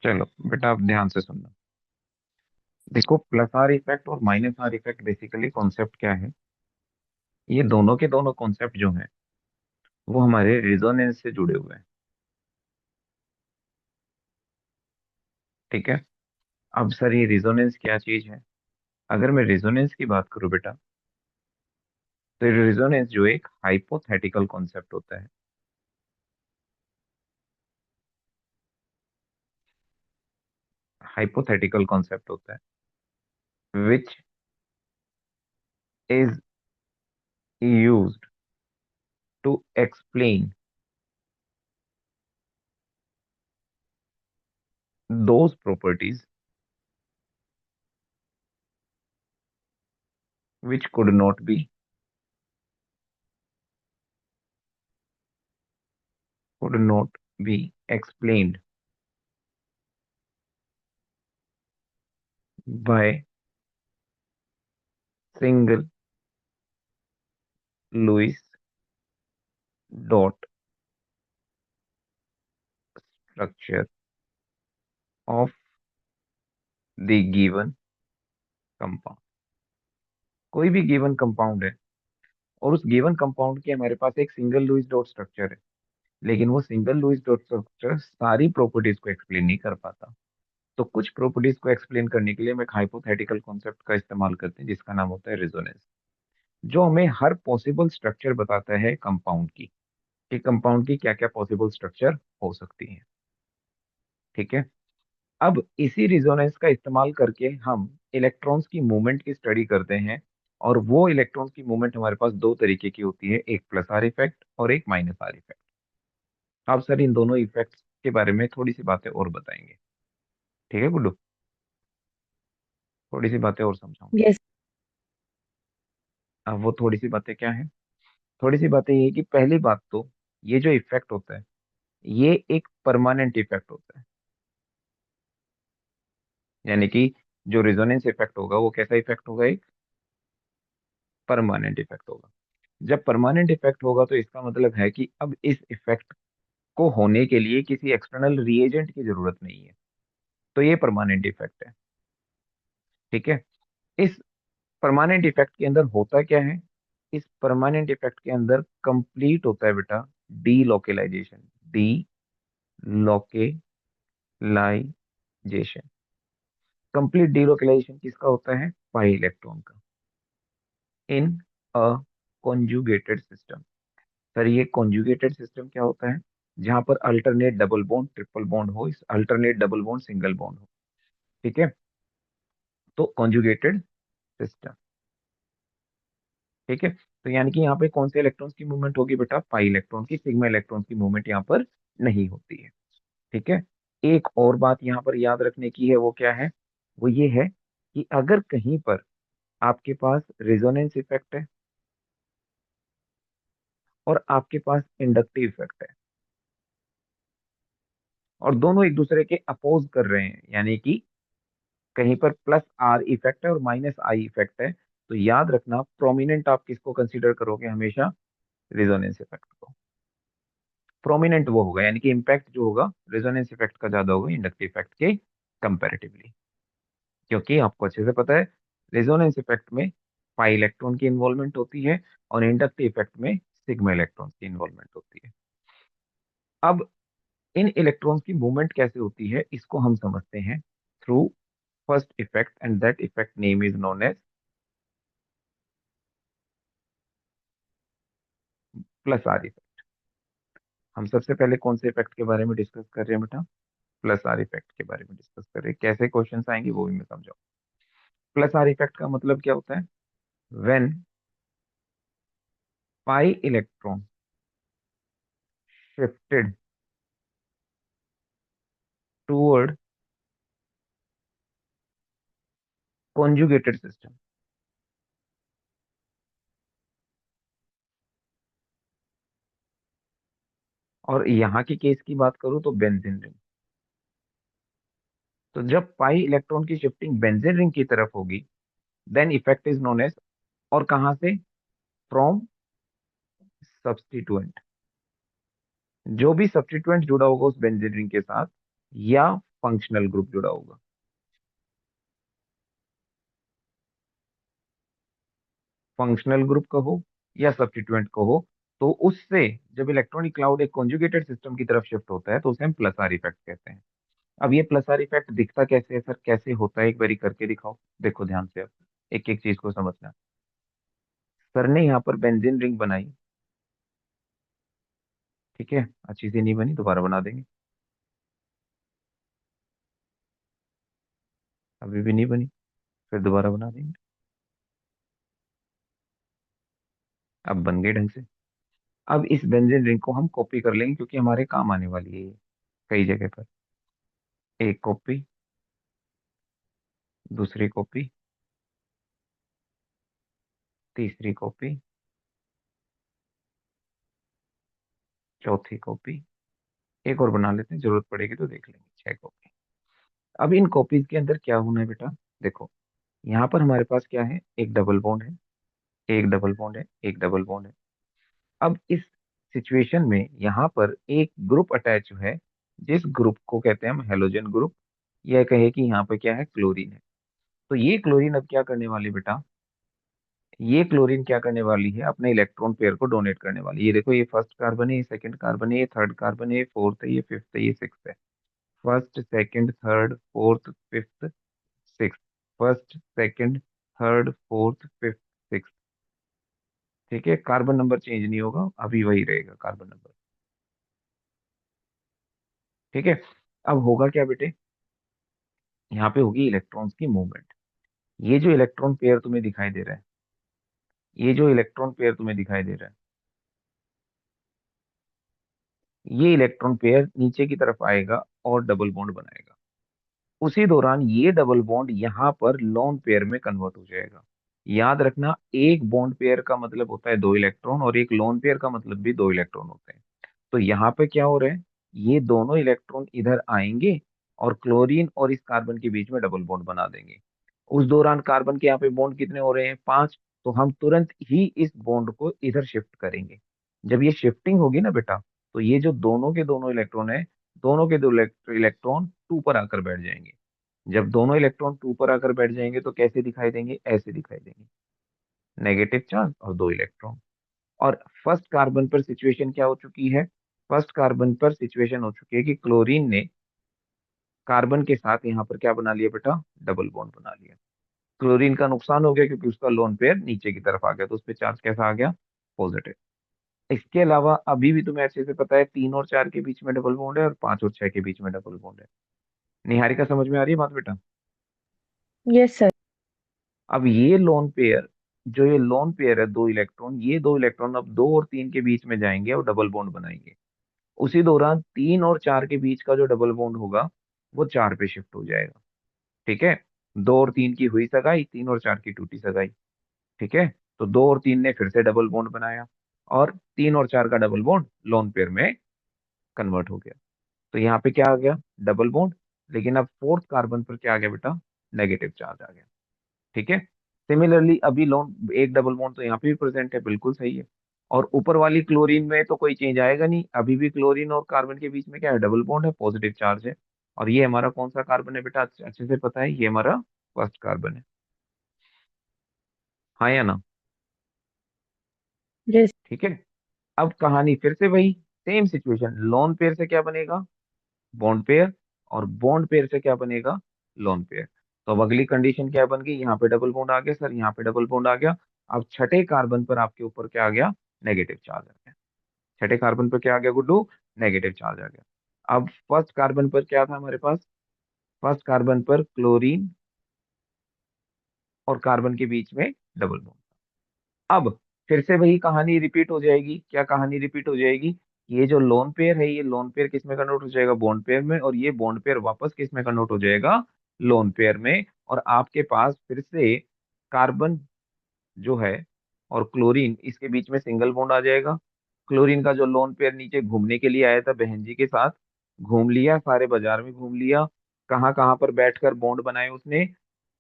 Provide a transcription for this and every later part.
चलो बेटा, आप ध्यान से सुनना। देखो, प्लस आर इफेक्ट और minus R effect basically concept क्या है। ये दोनों के दोनों कॉन्सेप्ट जो हैं वो हमारे रिजोनेंस से जुड़े हुए हैं। ठीक है। अब सर, ये रिजोनेंस क्या चीज है? अगर मैं रिजोनेंस की बात करूं बेटा, तो रिजोनेंस जो एक हाइपोथेटिकल कॉन्सेप्ट होता है। हाइपोथेटिकल कॉन्सेप्ट होता है which is used to explain those properties which could not be explained by single Lewis dot structure of the given compound। कोई भी गिवन कंपाउंड है और उस गिवन कंपाउंड के हमारे पास एक सिंगल लुईस डॉट स्ट्रक्चर है, लेकिन वो सिंगल लुईस डॉट स्ट्रक्चर सारी प्रॉपर्टीज को एक्सप्लेन नहीं कर पाता। तो कुछ प्रॉपर्टीज को एक्सप्लेन करने के लिए हम एक हाइपोथेटिकल कॉन्सेप्ट का इस्तेमाल करते हैं जिसका नाम होता है रेजोनेंस, जो हमें हर पॉसिबल स्ट्रक्चर बताता है कंपाउंड की, कि कंपाउंड की क्या क्या पॉसिबल स्ट्रक्चर हो सकती है। ठीक है। अब इसी रिजोनेंस का इस्तेमाल करके हम इलेक्ट्रॉन्स की मूवमेंट की स्टडी करते हैं। और वो इलेक्ट्रॉन्स की मूवमेंट हमारे पास दो तरीके की होती है, एक प्लस आर इफेक्ट और एक माइनस आर इफेक्ट। आप सर इन दोनों इफेक्ट्स के बारे में थोड़ी सी बातें और बताएंगे। ठीक है गुड्डू, थोड़ी सी बातें और समझाऊंगा। यस। अब वो थोड़ी सी बातें क्या है? थोड़ी सी बातें ये है कि पहली बात तो, ये जो इफेक्ट होता है ये एक परमानेंट इफेक्ट होता है। यानी कि जो रेजोनेंस इफेक्ट होगा वो कैसा इफेक्ट होगा? एक परमानेंट इफेक्ट होगा। जब परमानेंट इफेक्ट होगा तो इसका मतलब है कि अब इस इफेक्ट को होने के लिए किसी एक्सटर्नल रिएजेंट की जरूरत नहीं है। तो ये परमानेंट इफेक्ट है। ठीक है। इस परमानेंट इफेक्ट के अंदर होता क्या है? इस परमानेंट इफेक्ट के अंदर कंप्लीट होता है बेटा D localisation. D localisation. Complete D localisation किसका होता है? पाई इलेक्ट्रॉन का, इन अ कॉन्जुगेटेड सिस्टम। सर, ये कॉन्जुगेटेड सिस्टम क्या होता है? जहां पर alternate double bond triple bond हो, इस alternate double bond single bond हो। ठीक है। तो कॉन्जुगेटेड सिस्टम। ठीक है। तो यानी कि यहाँ पे कौन से इलेक्ट्रॉन्स की मूवमेंट होगी बेटा? पाई इलेक्ट्रॉन की, सिग्मा इलेक्ट्रॉन्स की मूवमेंट यहाँ पर नहीं होती है। ठीक है। एक और बात यहाँ पर याद रखने की है, वो क्या है? वो ये है कि अगर कहीं पर आपके पास रेजोनेंस इफेक्ट है और आपके पास इंडक्टिव इफेक्ट है, और दोनों एक दूसरे के अपोज कर रहे हैं, यानी कि कहीं पर प्लस आर इफेक्ट है और माइनस आई इफेक्ट है, तो याद रखना प्रोमिनेंट आप किसको कंसीडर करोगे हमेशा? रेजोनेंस इफेक्ट को। प्रोमिनेंट वो होगा, यानी कि इम्पैक्ट जो होगा रेजोनेंस इफेक्ट का ज्यादा होगा इंडक्टिव इफेक्ट के कंपैरेटिवली। क्योंकि आपको अच्छे से पता है, रेजोनेंस इफेक्ट में पाई इलेक्ट्रॉन की इन्वॉल्वमेंट होती है और इंडक्टिव इफेक्ट में सिग्मा इलेक्ट्रॉन की इन्वॉल्वमेंट होती है। अब इन इलेक्ट्रॉन्स की मूवमेंट कैसे होती है इसको हम समझते हैं through first effect, and that effect name is known as plus R effect. हम सबसे पहले कौन से इफेक्ट के बारे में डिस्कस कर रहे हैं बेटा? प्लस आर इफेक्ट के बारे में डिस्कस कर रहे हैं। कैसे क्वेश्चंस आएंगे वो भी मैं समझाऊँ। प्लस आर इफेक्ट का मतलब क्या होता है? When pi electron shifted toward conjugated system. और यहाँ की केस की बात करूं तो बेंजीन रिंग। तो जब पाई इलेक्ट्रॉन की शिफ्टिंग बेंजीन रिंग की तरफ होगी, then effect is known as, और कहां से? From substituent. जो भी सब्स्टिट्यूएंट जुड़ा होगा उस बेंजीन रिंग के साथ, या फंक्शनल ग्रुप जुड़ा होगा। फंक्शनल ग्रुप कहो या सब्स्टिट्यूएंट कहो, तो उससे जब इलेक्ट्रॉनिक क्लाउड एक कॉन्जुगेटेड सिस्टम की तरफ शिफ्ट होता है तो उसे हम प्लस आर इफेक्ट कहते हैं। अब ये प्लस आर इफेक्ट दिखता कैसे है सर, कैसे होता है, एक बारी करके दिखाओ। देखो ध्यान से, अब एक एक चीज को समझना। सर ने यहाँ पर बेंजीन रिंग बनाई, ठीक है, अच्छी सी नहीं बनी, दोबारा बना देंगे। अभी भी नहीं बनी, फिर दोबारा बना देंगे। अब बन गए ढंग से। अब इस बेंजीन रिंग को हम कॉपी कर लेंगे क्योंकि हमारे काम आने वाली है ये कई जगह पर। एक कॉपी, दूसरी कॉपी, तीसरी कॉपी, चौथी कॉपी, एक और बना लेते हैं, जरूरत पड़ेगी तो देख लेंगे, 6 कॉपी। अब इन कॉपीज के अंदर क्या होना है बेटा, देखो यहाँ पर हमारे पास क्या है, एक डबल बॉन्ड है, एक डबल बॉन्ड है, एक डबल बॉन्ड है। अब इस सिचुएशन में यहाँ पर एक ग्रुप अटैच है, जिस ग्रुप को कहते हैं हम हेलोजन ग्रुप। यह कहे कि यहाँ पे क्या है, क्लोरीन है। तो ये क्लोरीन अब क्या करने वाली बेटा, ये क्लोरीन क्या करने वाली है, अपने इलेक्ट्रॉन पेयर को डोनेट करने वाली। ये देखो, ये फर्स्ट कार्बन है, ये सेकंड कार्बन है, ये थर्ड कार्बन है, ये फोर्थ है, ये फिफ्थ है, ये सिक्स्थ है। First, second, third, fourth, fifth, six. First, second, third, fourth, fifth, six. ठीक है, कार्बन नंबर चेंज नहीं होगा, अभी वही रहेगा कार्बन नंबर। ठीक है। अब होगा क्या बेटे, यहाँ पे होगी इलेक्ट्रॉन्स की मूवमेंट। ये जो इलेक्ट्रॉन पेयर तुम्हें दिखाई दे रहा है, ये जो इलेक्ट्रॉन पेयर तुम्हें दिखाई दे रहा है, ये इलेक्ट्रॉन पेयर नीचे की तरफ आएगा और डबल बॉन्ड बनाएगा। उसी दौरान ये डबल बॉन्ड यहाँ पर लोन पेयर में कन्वर्ट हो जाएगा। याद रखना, एक बॉन्ड पेयर का मतलब होता है 2 इलेक्ट्रॉन, और एक लोन पेयर का मतलब भी 2 इलेक्ट्रॉन होते हैं। तो यहाँ पे क्या हो रहा है, ये दोनों इलेक्ट्रॉन इधर आएंगे और क्लोरीन और इस कार्बन के बीच में डबल बॉन्ड बना देंगे। उस दौरान कार्बन के यहाँ पे बॉन्ड कितने हो रहे हैं, 5। तो हम तुरंत ही इस बॉन्ड को इधर शिफ्ट करेंगे। जब ये शिफ्टिंग होगी ना बेटा, तो ये जो दोनों के दोनों इलेक्ट्रॉन है, दोनों के दो इलेक्ट्रॉन टू पर आकर बैठ जाएंगे। जब दोनों इलेक्ट्रॉन टू पर आकर बैठ जाएंगे तो कैसे दिखाई देंगे, ऐसे दिखाई देंगे, नेगेटिव चार्ज और 2 इलेक्ट्रॉन। और फर्स्ट कार्बन पर सिचुएशन क्या हो चुकी है, फर्स्ट कार्बन पर सिचुएशन हो चुकी है कि क्लोरीन ने कार्बन के साथ यहाँ पर क्या बना लिया बेटा, डबल बॉन्ड बना लिया। क्लोरीन का नुकसान हो गया क्योंकि उसका लोन पेयर नीचे की तरफ आ गया, तो उस पर चार्ज कैसा आ गया, पॉजिटिव। इसके अलावा अभी भी तुम्हें अच्छे से पता है, 3 और 4 के बीच में डबल बॉन्ड है और 5 और 6 के बीच में डबल बॉन्ड है। निहारिका समझ में आ रही है बात बेटा। Yes sir. अब ये लोन पेयर, जो ये लोन पेयर है 2 इलेक्ट्रॉन, ये 2 इलेक्ट्रॉन अब 2 और 3 के बीच में जाएंगे और डबल बॉन्ड बनाएंगे। उसी दौरान 3 और 4 के बीच का जो डबल बॉन्ड होगा वो 4 पे शिफ्ट हो जाएगा। ठीक है, 2 और 3 की हुई सगाई, 3 और 4 की टूटी सगाई। ठीक है, तो 2 और 3 ने फिर से डबल बॉन्ड बनाया, और 3 और 4 का डबल बॉन्ड लोन पेयर में कन्वर्ट हो गया। तो यहाँ पे क्या आ गया, डबल बॉन्ड। लेकिन अब फोर्थ कार्बन पर क्या आ गया बेटा, नेगेटिव चार्ज आ गया। ठीक है। सिमिलरली अभी लोन एक डबल बॉन्ड तो यहाँ पे भी प्रेजेंट है, बिल्कुल सही है। और ऊपर वाली क्लोरीन में तो कोई चेंज आएगा नहीं, अभी भी क्लोरीन और कार्बन के बीच में क्या है, डबल बॉन्ड है, पॉजिटिव चार्ज है। और ये हमारा कौन सा कार्बन है बेटा, अच्छे से पता है, ये हमारा फर्स्ट कार्बन है। हाँ या ना। यस। ठीक है। अब कहानी फिर से वही, सेम सिचुएशन, लोन पेयर से क्या बनेगा, बॉन्ड पेयर, और बॉन्ड पेयर से क्या बनेगा, लोन पेयर। तो अब अगली कंडीशन क्या बन गई, यहाँ पे डबल बॉन्ड आ गया सर, यहाँ पे डबल बॉन्ड आ गया। अब छठे कार्बन पर आपके ऊपर क्या आ गया, नेगेटिव चार्ज आ गया। छठे कार्बन पर क्या आ गया गुड्डू, नेगेटिव चार्ज आ गया। अब फर्स्ट कार्बन पर क्या था हमारे पास, फर्स्ट कार्बन पर क्लोरीन और कार्बन के बीच में डबल बॉन्ड। अब फिर से वही कहानी रिपीट हो जाएगी, क्या कहानी रिपीट हो जाएगी, ये जो लोन पेयर है, ये लोन पेयर किस में कन्वर्ट हो जाएगा, बॉन्ड पेयर में, और ये बॉन्ड पेयर वापस किस में कन्वर्ट हो जाएगा, लोन पेयर में। और आपके पास फिर से कार्बन जो है और क्लोरीन, इसके बीच में सिंगल बॉन्ड आ जाएगा। क्लोरीन का जो लोन पेयर नीचे घूमने के लिए आया था बहन जी के साथ, घूम लिया, सारे बाजार में घूम लिया, कहाँ कहाँ पर बैठकर बॉन्ड बनाए उसने,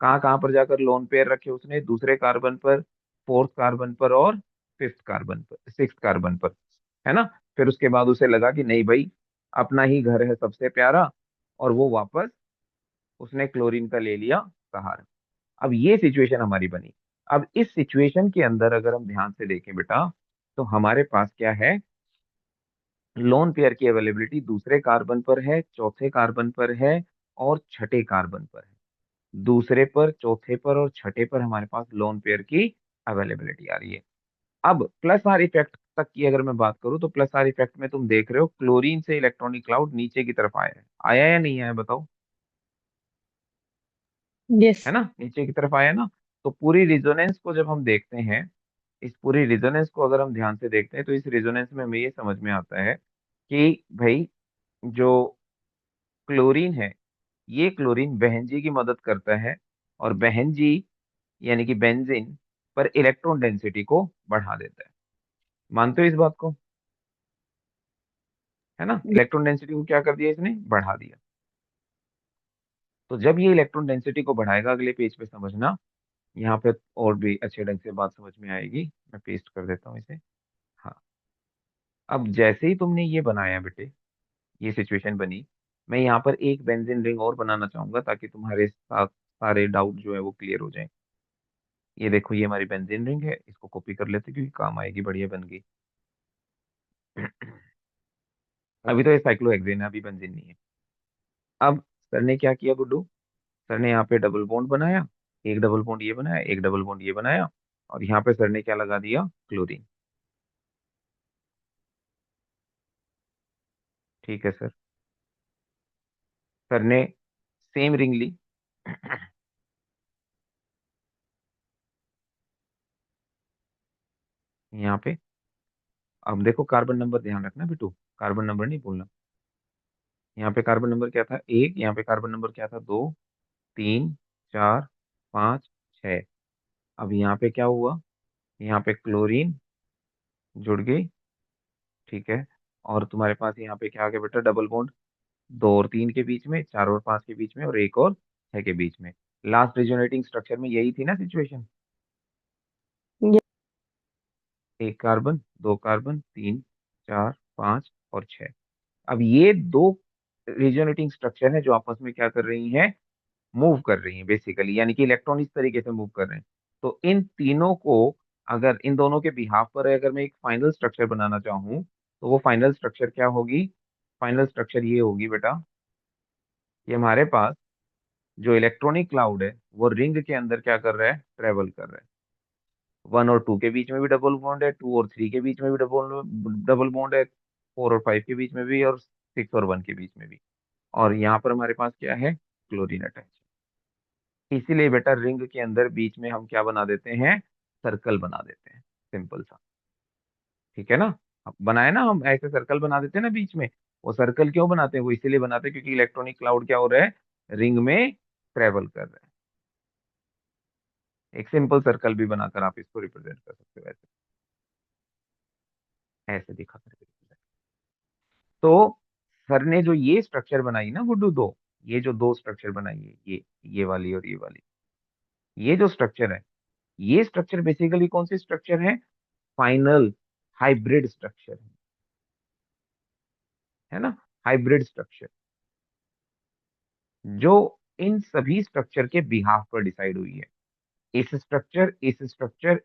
कहाँ कहाँ पर जाकर लोन पेयर रखे उसने, दूसरे कार्बन पर, फोर्थ कार्बन पर, और फिफ्थ कार्बन पर, सिक्स कार्बन पर, है ना। फिर उसके बाद उसे लगा कि नहीं भाई, अपना ही घर है सबसे प्यारा, और वो वापस उसने क्लोरीन का ले लिया सहारा। अब ये सिचुएशन हमारी बनी। अब इस सिचुएशन के अंदर अगर हम ध्यान से देखें बेटा, तो हमारे पास क्या है, लोन पेयर की अवेलेबिलिटी दूसरे कार्बन पर है, चौथे कार्बन पर है और छठे कार्बन पर है। दूसरे पर, चौथे पर और छठे पर हमारे पास लोन पेयर की अवेलेबिलिटी आ रही है। अब प्लस आर इफेक्ट तक की अगर मैं बात करूं, तो प्लस आर इफेक्ट में तुम देख रहे हो क्लोरीन से इलेक्ट्रॉनिक क्लाउड नीचे की तरफ आया है, आया या नहीं आया बताओ। यस। है ना, नीचे की तरफ आया ना। तो पूरी रिजोनेंस को जब हम देखते हैं, इस पूरी रिजोनेंस को अगर हम ध्यान से देखते हैं, तो इस रिजोनेंस में हमें ये समझ में आता है कि भाई जो क्लोरीन है, ये क्लोरीन बहनजी की मदद करता है, और बहनजी यानी कि बेंजीन पर इलेक्ट्रॉन डेंसिटी को बढ़ा देता है। मानते हो इस बात को? है ना, इलेक्ट्रॉन डेंसिटी को क्या कर दिया इसने, बढ़ा दिया। तो जब ये इलेक्ट्रॉन डेंसिटी को बढ़ाएगा, अगले पेज पे समझना, यहाँ पे और भी अच्छे ढंग से बात समझ में आएगी। मैं पेस्ट कर देता हूँ इसे। हाँ, अब जैसे ही तुमने ये बनाया बेटे, ये सिचुएशन बनी, मैं यहाँ पर एक बेंजीन रिंग और बनाना चाहूंगा ताकि तुम्हारे साथ सारे डाउट जो है वो क्लियर हो जाए। ये देखो, ये हमारी बेंजीन रिंग है, इसको कॉपी कर लेते क्योंकि काम आएगी, बढ़िया बन गई। अभी तो ये साइक्लोहेक्सेन है, अभी बेंजीन नहीं है। अब सर ने क्या किया गुड्डू, सर ने यहाँ पे डबल बॉन्ड बनाया, एक डबल बॉन्ड ये बनाया, एक डबल बॉन्ड ये बनाया, और यहाँ पे सर ने क्या लगा दिया, क्लोरीन। ठीक है सर। सर ने सेम रिंग ली। यहाँ पे अब देखो, कार्बन नंबर ध्यान रखना बिटू, कार्बन नंबर नहीं भूलना। यहाँ पे कार्बन नंबर क्या था, एक। यहाँ पे कार्बन नंबर क्या था, दो, तीन, चार, पाँच, छः। अब यहाँ पे क्या हुआ, यहाँ पे क्लोरीन जुड़ गई। ठीक है। और तुम्हारे पास यहाँ पे क्या आ गया बेटा, डबल बॉन्ड, दो और तीन के बीच में, चार और पांच के बीच में, और एक और छह के बीच में। लास्ट रिजोनेटिंग स्ट्रक्चर में यही थी ना सिचुएशन। एक कार्बन, दो कार्बन, तीन, चार, पांच और छह। अब ये दो रिजोनेटिंग स्ट्रक्चर है जो आपस में क्या कर रही हैं, मूव कर रही हैं बेसिकली, यानी कि इलेक्ट्रॉन इस तरीके से मूव कर रहे हैं। तो इन तीनों को, अगर इन दोनों के बिहाफ पर अगर मैं एक फाइनल स्ट्रक्चर बनाना चाहूँ, तो वो फाइनल स्ट्रक्चर क्या होगी, फाइनल स्ट्रक्चर ये होगी बेटा कि हमारे पास जो इलेक्ट्रॉनिक क्लाउड है वो रिंग के अंदर क्या कर रहा है, ट्रेवल कर रहा है। वन और टू के बीच में भी डबल बॉन्ड है, टू और थ्री के बीच में भी डबल डबल बॉन्ड है, फोर और फाइव के बीच में भी, और सिक्स और वन के बीच में भी। और यहाँ पर हमारे पास क्या है, क्लोरीन अटैच। इसीलिए बेटा रिंग के अंदर बीच में हम क्या बना देते हैं, सर्कल बना देते हैं, सिंपल सा। ठीक है ना, अब बनाए ना हम ऐसे सर्कल बना देते हैं ना बीच में। वो सर्कल क्यों बनाते हैं, वो इसीलिए बनाते हैं क्योंकि इलेक्ट्रॉनिक क्लाउड क्या हो रहा है, रिंग में ट्रेवल कर रहा है। एक सिंपल सर्कल भी बनाकर आप इसको रिप्रेजेंट कर सकते हो, ऐसे ऐसे दिखा करके represent। तो सर ने जो ये स्ट्रक्चर बनाई ना गुड्डू, दो, ये जो दो स्ट्रक्चर बनाई है, ये वाली और ये वाली, ये जो स्ट्रक्चर है, ये स्ट्रक्चर बेसिकली कौन सी स्ट्रक्चर है, फाइनल हाइब्रिड स्ट्रक्चर है ना, हाइब्रिड स्ट्रक्चर, जो इन सभी स्ट्रक्चर के बिहाफ पर डिसाइड हुई है। इस स्ट्रक्चर,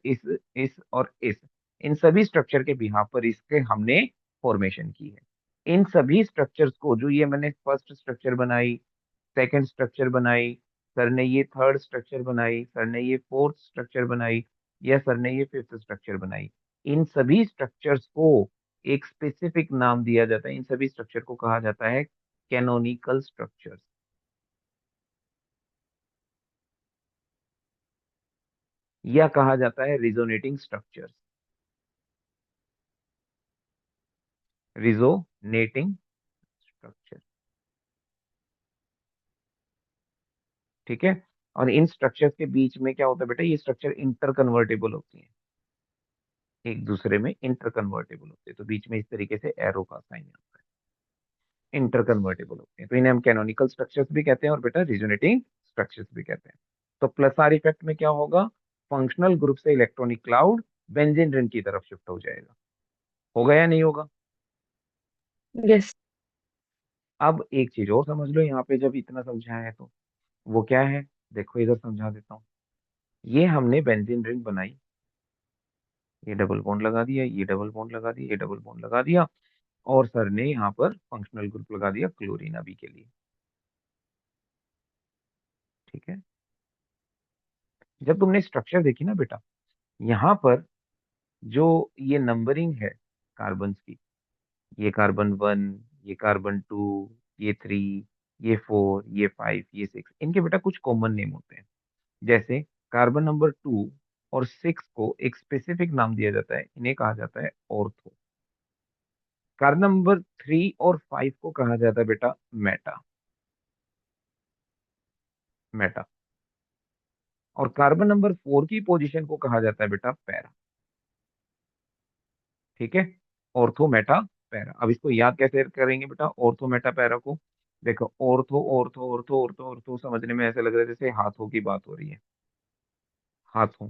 इस और इस, इन सभी स्ट्रक्चर के बिहाफ पर इसके हमने फॉर्मेशन की है। इन सभी स्ट्रक्चर्स को, जो ये मैंने फर्स्ट स्ट्रक्चर बनाई, सेकंड स्ट्रक्चर बनाई, सर ने ये थर्ड स्ट्रक्चर बनाई, सर ने ये फोर्थ स्ट्रक्चर बनाई, या सर ने ये फिफ्थ स्ट्रक्चर बनाई, इन सभी स्ट्रक्चर्स को एक स्पेसिफिक नाम दिया जाता है। इन सभी स्ट्रक्चर को कहा जाता है कैनोनिकल स्ट्रक्चर्स, या कहा जाता है रिजोनेटिंग स्ट्रक्चर्स, रिजोनेटिंग स्ट्रक्चर। ठीक है। और इन स्ट्रक्चर्स के बीच में क्या होता है बेटा, ये स्ट्रक्चर इंटर कन्वर्टेबल होती है, एक दूसरे में इंटर कन्वर्टेबल होते हैं। तो बीच में इस तरीके से एरो का साइन आता है, इंटर कन्वर्टेबल होते हैं, तो इन्हें हम कैनोनिकल स्ट्रक्चर्स भी कहते हैं और बेटा रिजोनेटिंग स्ट्रक्चर्स भी कहते हैं। तो प्लस आर इफेक्ट में क्या होगा, फंक्शनल ग्रुप से इलेक्ट्रॉनिक क्लाउड बेंजीन रिंग की तरफ शिफ्ट हो जाएगा। होगा या नहीं होगा? यस। अब एक चीज और समझ लो, यहाँ पे जब इतना समझाया है तो वो क्या है, देखो इधर समझा देता हूँ। ये हमने बेंजीन रिंग बनाई, ये डबल बॉन्ड लगा दिया, ये डबल बॉन्ड लगा दिया, ये डबल बॉन्ड लगा दिया, और सर ने यहाँ पर फंक्शनल ग्रुप लगा दिया क्लोरीन अभी के लिए। ठीक है। जब तुमने स्ट्रक्चर देखी ना बेटा, यहाँ पर जो ये नंबरिंग है कार्बन की, ये कार्बन 1, ये कार्बन 2, ये 3, ये 4, ये 5, ये 6, इनके बेटा कुछ कॉमन नेम होते हैं। जैसे कार्बन नंबर 2 और 6 को एक स्पेसिफिक नाम दिया जाता है, इन्हें कहा जाता है ऑर्थो। कार्बन नंबर 3 और 5 को कहा जाता है बेटा मेटा, मेटा। और कार्बन नंबर 4 की पोजीशन को कहा जाता है बेटा पैरा। ठीक है। Ortho Meta para. अब इसको याद कैसे करेंगे बेटा ऑर्थो मेटा पैरा को? देखो ortho ortho ortho ortho ortho समझने में ऐसे लग रहा है जैसे हाथों की बात हो रही है। हाथों,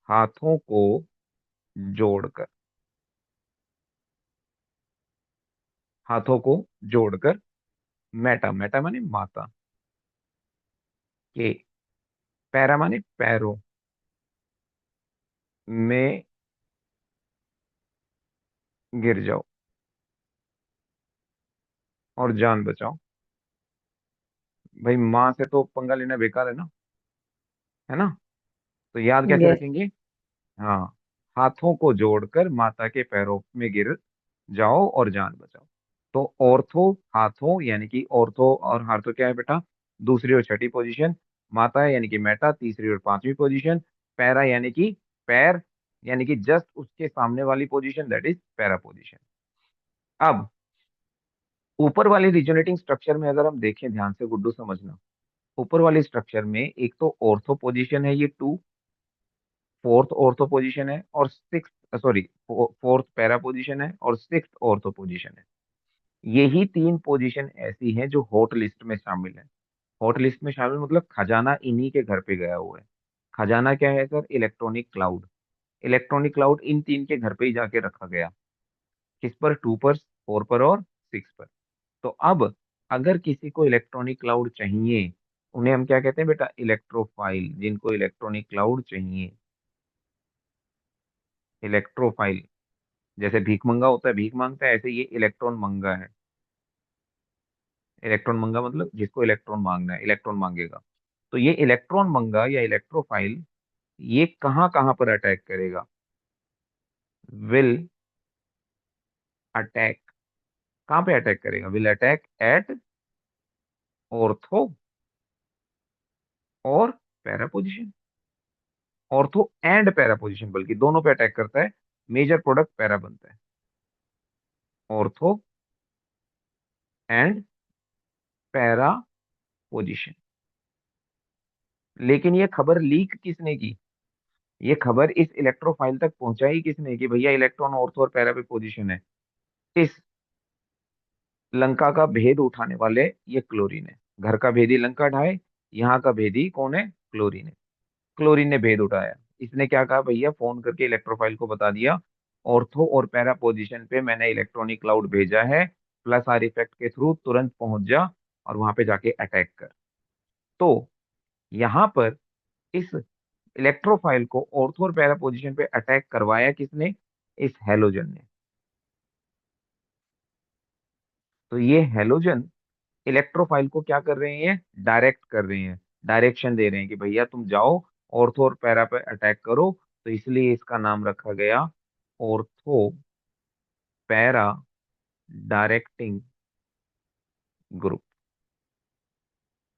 हाथों को जोड़कर, हाथों को जोड़कर मेटा, मेटा माने माता के, पैरा माने पैरों में गिर जाओ और जान बचाओ। भाई माँ से तो पंगा लेना बेकार है ना, है ना? तो याद कैसे यस। रखेंगे? हाँ, हाथों को जोड़कर माता के पैरों में गिर जाओ और जान बचाओ। तो ऑर्थो हाथों यानी कि ऑर्थो, और हाथों क्या है बेटा? दूसरी और छठी पोजीशन। माता यानी कि मेटा तीसरी और पांचवी पोजीशन। पैरा यानी कि पैर, यानी कि जस्ट उसके सामने वाली position, that is para position. अब ऊपर वाले रिजोनेटिंग स्ट्रक्चर में अगर हम देखें ध्यान से गुड्डू समझना, ऊपर वाले स्ट्रक्चर में एक तो ऑर्थो पोजीशन है ये 2, फोर्थ ऑर्थो पोजीशन है, और six, sorry, fourth para position है, और सिक्स ऑर्थो पोजीशन है। यही तीन पोजीशन ऐसी हैं जो हॉट लिस्ट में शामिल है। हॉट लिस्ट में शामिल मतलब खजाना इन्हीं के घर पे गया हुआ है। खजाना क्या है sir? Electronic cloud. Electronic cloud इन तीन के घर पे ही जाके रखा गया। किस पर? 2 पर, 4 पर और 6 पर। तो अब अगर किसी को इलेक्ट्रॉनिक क्लाउड चाहिए, उन्हें हम क्या कहते हैं बेटा? इलेक्ट्रोफाइल। जिनको इलेक्ट्रॉनिक क्लाउड चाहिए, इलेक्ट्रोफाइल। जैसे भीख मंगा होता है, भीख मांगता है, ऐसे ये इलेक्ट्रॉन मंगा है। इलेक्ट्रॉन मंगा मतलब जिसको इलेक्ट्रॉन मांगना है, इलेक्ट्रॉन मांगेगा। तो ये इलेक्ट्रॉन मंगा या इलेक्ट्रोफाइल, ये कहाँ कहाँ पर अटैक करेगा? विल अटैक, कहाँ पे अटैक करेगा? विल अटैक एट ऑर्थो और para position. Ortho and para position, बल्कि दोनों पे अटैक करता है। मेजर प्रोडक्ट पैरा बनता है। Ortho and para position. लेकिन ये खबर लीक किसने की? ये खबर इस इलेक्ट्रोफाइल तक पहुंचाई किसने कि भैया इलेक्ट्रॉन ऑर्थो और पैरा पे पोजीशन है? इस लंका का भेद उठाने वाले ये क्लोरीन है। घर का भेदी लंका ढाए, यहाँ का भेदी कौन है? क्लोरीन है। क्लोरीन ने भेद उठाया। इसने क्या कहा भैया? फोन करके इलेक्ट्रोफाइल को बता दिया ऑर्थो और पैरा पोजीशन पे मैंने इलेक्ट्रॉनिक क्लाउड भेजा है, प्लस आर इफेक्ट के थ्रू तुरंत पहुंच जा और वहां पे जाके अटैक कर। तो यहाँ पर इस इलेक्ट्रोफाइल को ऑर्थो और पैरा पोजीशन पे अटैक करवाया किसने? इस हेलोजन ने। तो ये हेलोजन इलेक्ट्रोफाइल को क्या कर रहे हैं? डायरेक्ट कर रहे हैं, डायरेक्शन दे रहे हैं कि भैया तुम जाओ ऑर्थो और पैरा पे अटैक करो। तो इसलिए इसका नाम रखा गया ortho para directing group.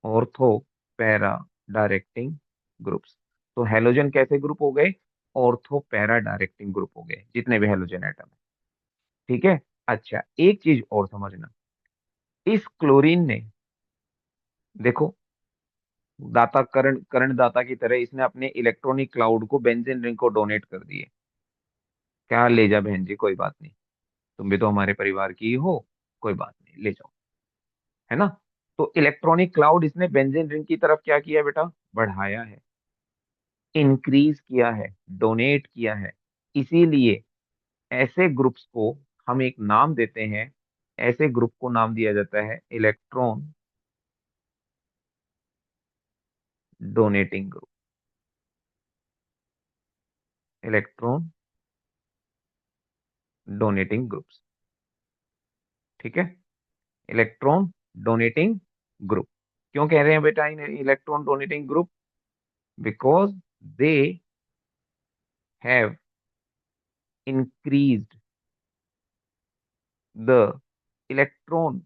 Ortho para directing groups. तो हेलोजन कैसे ग्रुप हो गए? ऑर्थो पैरा डायरेक्टिंग ग्रुप हो गए, जितने भी हेलोजन एटम है। ठीक है। अच्छा, एक चीज और समझना, इस क्लोरीन ने, देखो, दाता कर्ण दाता की तरह इसने अपने इलेक्ट्रॉनिक क्लाउड को बेंजीन रिंग को डोनेट कर दिए। क्या, ले जा बहन जी, कोई बात नहीं, तुम भी तो हमारे परिवार की ही हो, कोई बात नहीं, ले जाओ, है ना? तो इलेक्ट्रॉनिक क्लाउड इसने बेंजीन रिंग की तरफ क्या किया बेटा? बढ़ाया है, इंक्रीज किया है, डोनेट किया है। इसीलिए ऐसे ग्रुप्स को हम एक नाम देते हैं, ऐसे ग्रुप को नाम दिया जाता है electron donating group, electron donating groups. ठीक है, इलेक्ट्रॉन डोनेटिंग ग्रुप। क्यों कह रहे हैं बेटा electron donating group? Because they have increased the electron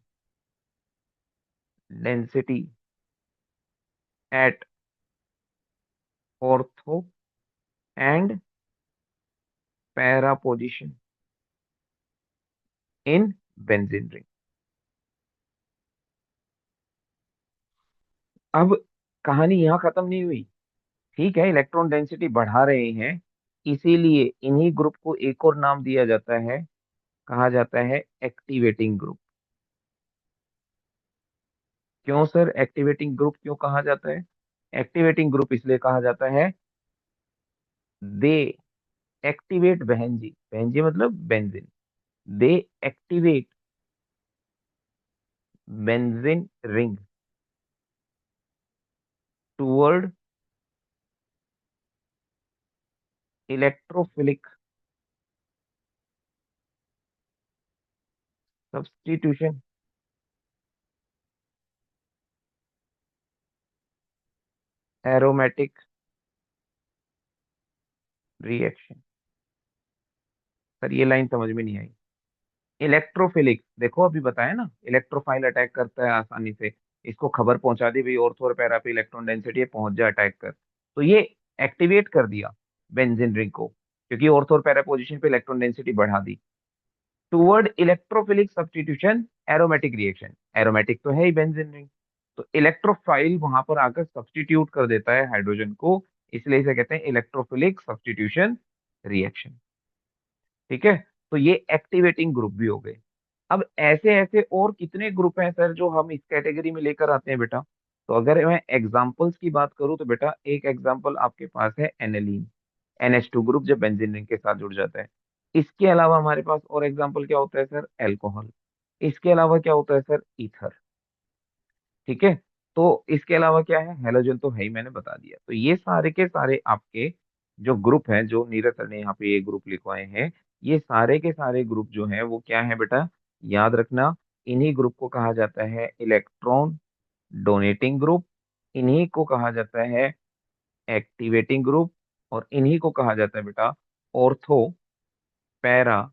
density at ortho and para position in benzene ring. अब कहानी यहां खत्म नहीं हुई। ठीक है, इलेक्ट्रॉन डेंसिटी बढ़ा रहे हैं, इसीलिए इन्हीं ग्रुप को एक और नाम दिया जाता है, कहा जाता है एक्टिवेटिंग ग्रुप। क्यों सर एक्टिवेटिंग ग्रुप क्यों कहा जाता है? एक्टिवेटिंग ग्रुप इसलिए कहा जाता है, दे एक्टिवेट, बहन जी, बहन जी मतलब benzene, they activate benzene ring toward electrophilic substitution aromatic reaction. Sir ये लाइन समझ में नहीं आई। इलेक्ट्रोफिलिक, देखो अभी बताया ना, इलेक्ट्रोफाइल अटैक करता है आसानी से, इसको खबर पहुंचा दी भाई ऑर्थो और पैरा पे इलेक्ट्रॉन डेंसिटी है, पहुंच जा अटैक कर, तो ये एक्टिवेट कर दिया बेंजीन रिंग को, क्योंकि ऑर्थो और पैरा पोजीशन पे इलेक्ट्रॉन डेंसिटी बढ़ा दी। Toward electrophilic substitution aromatic reaction, aromatic तो है ही बेंजीन रिंग, तो इलेक्ट्रोफाइल वहां पर आकर सब्स्टिट्यूट कर देता है हाइड्रोजन को, इसलिए इसे कहते हैं इलेक्ट्रोफिलिक सब्स्टिट्यूशन रिएक्शन। ठीक है, तो ये एक्टिवेटिंग ग्रुप भी हो गए। अब ऐसे ऐसे और कितने ग्रुप हैं सर जो हम इस कैटेगरी में लेकर आते हैं बेटा? तो अगर मैं एग्जांपल्स की बात करूं तो बेटा एक एग्जांपल आपके पास है एनेलीन, NH2 ग्रुप जब बेंजीन रिंग के साथ जुड़ जाता है। इसके अलावा हमारे पास और एग्जांपल क्या होता है सर? अल्कोहल। इसके अलावा क्या होता है सर? ईथर। ठीक है, तो इसके अलावा क्या है? हेलोजन तो है ही, मैंने बता दिया। तो ये सारे के सारे आपके जो ग्रुप हैं, जो नीरज सर ने यहाँ पे ये ग्रुप लिखवाए हैं, ये सारे के सारे ग्रुप जो हैं वो क्या है बेटा? याद रखना, इन्हीं ग्रुप को कहा जाता है इलेक्ट्रॉन डोनेटिंग ग्रुप, इन्हीं को कहा जाता है एक्टिवेटिंग ग्रुप, और इन्हीं को कहा जाता है बेटा ortho para